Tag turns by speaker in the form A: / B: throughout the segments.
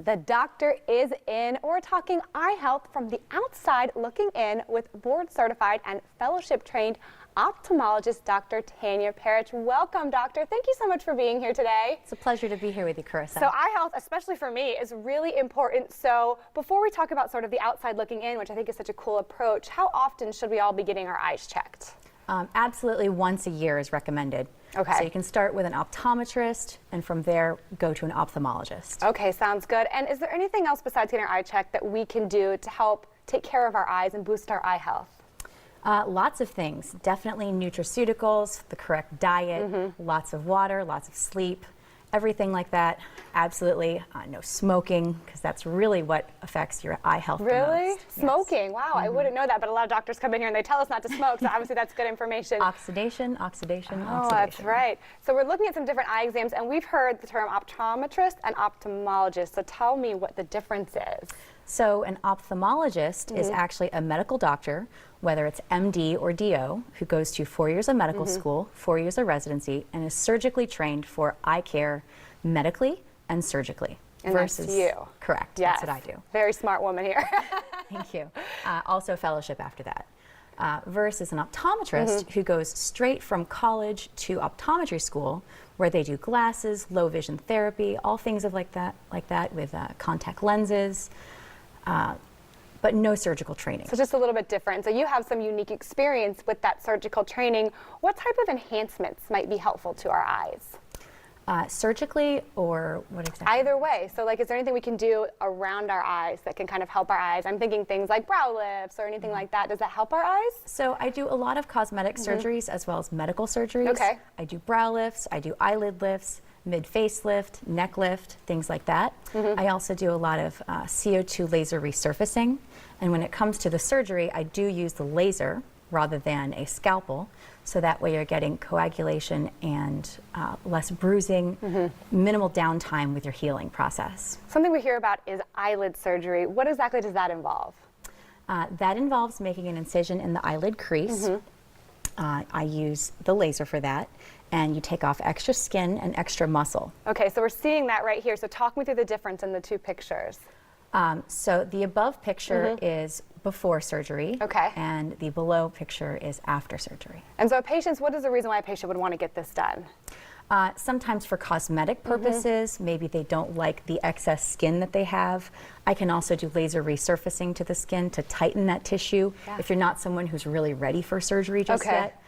A: The doctor is in. We're talking eye health from the outside looking in with board certified and fellowship trained ophthalmologist Dr. Tanya Perich. Welcome, doctor. Thank you so much for being here today.
B: It's a pleasure to be here with you, Carissa.
A: So eye health, especially for me, is really important. So before we talk about sort of the outside looking in, which I think is such a cool approach, how often should we all be getting our eyes checked?
B: Absolutely once a year is recommended.
A: Okay.
B: So you can start with an optometrist and from there go to an ophthalmologist.
A: Okay, sounds good. And is there anything else besides getting our eye checked that we can do to help take care of our eyes and boost our eye health?
B: Lots of things. Definitely nutraceuticals, the correct diet, lots of water, lots of sleep, everything like that. Absolutely. No smoking, because that's really what affects your eye health the
A: Really?
B: most.
A: Smoking? Yes. Wow, I wouldn't know that, but a lot of doctors come in here and they tell us not to smoke, so obviously that's good information.
B: Oxidation, oxidation,
A: Oh,
B: oxidation.
A: that's right. So we're looking at some different eye exams, and we've heard the term optometrist and ophthalmologist, so tell me what the difference is.
B: So an ophthalmologist is actually a medical doctor, whether it's MD or DO, who goes to 4 years of medical school, 4 years of residency, and is surgically trained for eye care medically and surgically.
A: And
B: versus
A: that's you.
B: Correct.
A: Yes.
B: That's what I do.
A: Very smart woman here.
B: Thank you. Also fellowship after that. Versus an optometrist who goes straight from college to optometry school, where they do glasses, low vision therapy, all things like that with contact lenses, but no surgical training.
A: So just a little bit different. So you have some unique experience with that surgical training. What type of enhancements might be helpful to our eyes?
B: Surgically or what exactly?
A: Either way. So like, is there anything we can do around our eyes that can kind of help our eyes? I'm thinking things like brow lifts or anything like that. Does that help our eyes?
B: So I do a lot of cosmetic surgeries as well as medical surgeries.
A: Okay.
B: I do brow lifts, I do eyelid lifts, mid-facelift, neck lift, things like that. I also do a lot of CO2 laser resurfacing. And when it comes to the surgery, I do use the laser rather than a scalpel. So that way you're getting coagulation and less bruising, minimal downtime with your healing process.
A: Something we hear about is eyelid surgery. What exactly does that involve?
B: That involves making an incision in the eyelid crease. I use the laser for that, and you take off extra skin and extra muscle.
A: Okay, so we're seeing that right here. So talk me through the difference in the two pictures.
B: So the above picture is before surgery,
A: Okay.
B: and the below picture is after surgery.
A: And so patients, what is the reason why a patient would want to get this done?
B: Sometimes for cosmetic purposes, maybe they don't like the excess skin that they have. I can also do laser resurfacing to the skin to tighten that tissue if you're not someone who's really ready for surgery just yet.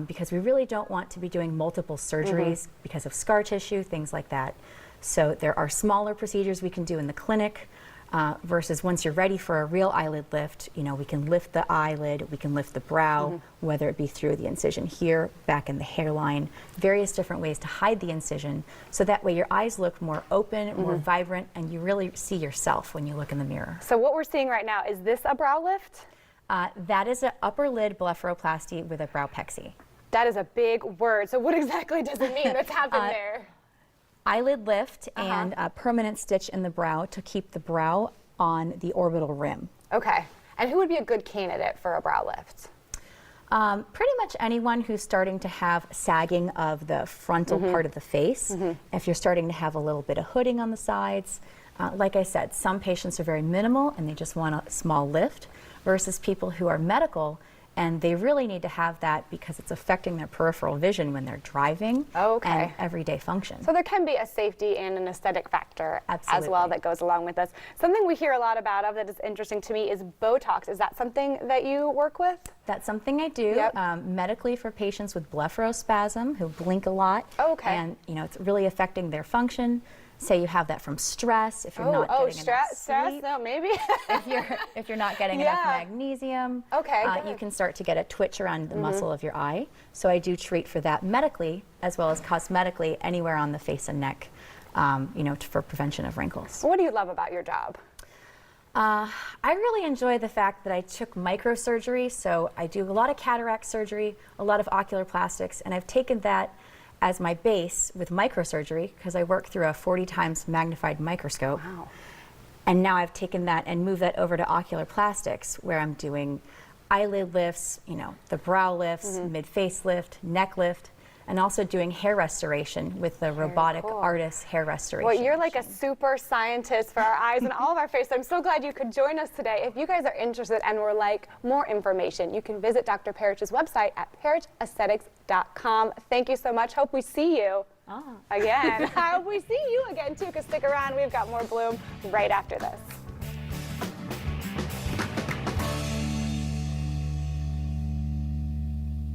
B: Because we really don't want to be doing multiple surgeries because of scar tissue, things like that. So there are smaller procedures we can do in the clinic. Versus once you're ready for a real eyelid lift, you know, we can lift the eyelid, we can lift the brow, whether it be through the incision here, back in the hairline, various different ways to hide the incision, so that way your eyes look more open, more vibrant, and you really see yourself when you look in the mirror.
A: So what we're seeing right now, is this a brow lift?
B: That is an upper lid blepharoplasty with a brow pexy.
A: That is a big word. So what exactly does it mean? What's happened there?
B: Eyelid lift and a permanent stitch in the brow to keep the brow on the orbital rim.
A: Okay. And who would be a good candidate for a brow lift?
B: Pretty much anyone who's starting to have sagging of the frontal part of the face. If you're starting to have a little bit of hooding on the sides. Like I said, some patients are very minimal and they just want a small lift, versus people who are medical and they really need to have that because it's affecting their peripheral vision when they're driving and everyday function.
A: So there can be a safety and an aesthetic factor as well that goes along with this. Something we hear a lot about that is interesting to me is Botox. Is that something that you work with?
B: That's something I do medically for patients with blepharospasm who blink a lot. And you know, it's really affecting their function. Say you have that from stress, if you're not getting enough sleep,
A: no, maybe.
B: if you're not getting enough magnesium, you can start to get a twitch around the muscle of your eye. So I do treat for that medically as well as cosmetically anywhere on the face and neck, you know, for prevention of wrinkles.
A: What do you love about your job?
B: I really enjoy the fact that I took microsurgery, so I do a lot of cataract surgery, a lot of ocular plastics, and I've taken that as my base with microsurgery because I work through a 40 times magnified microscope.
A: Wow.
B: And now I've taken that and moved that over to ocular plastics, where I'm doing eyelid lifts, you know, the brow lifts, mid-face lift, neck lift, and also doing hair restoration with the robotic artist hair restoration.
A: Well, you're like a super scientist for our eyes and all of our faces. I'm so glad you could join us today. If you guys are interested and would like more information, you can visit Dr. Perich's website at perichaesthetics.com. Thank you so much. Hope we see you again. I hope we see you again too, because stick around. We've got more Bloom right after this.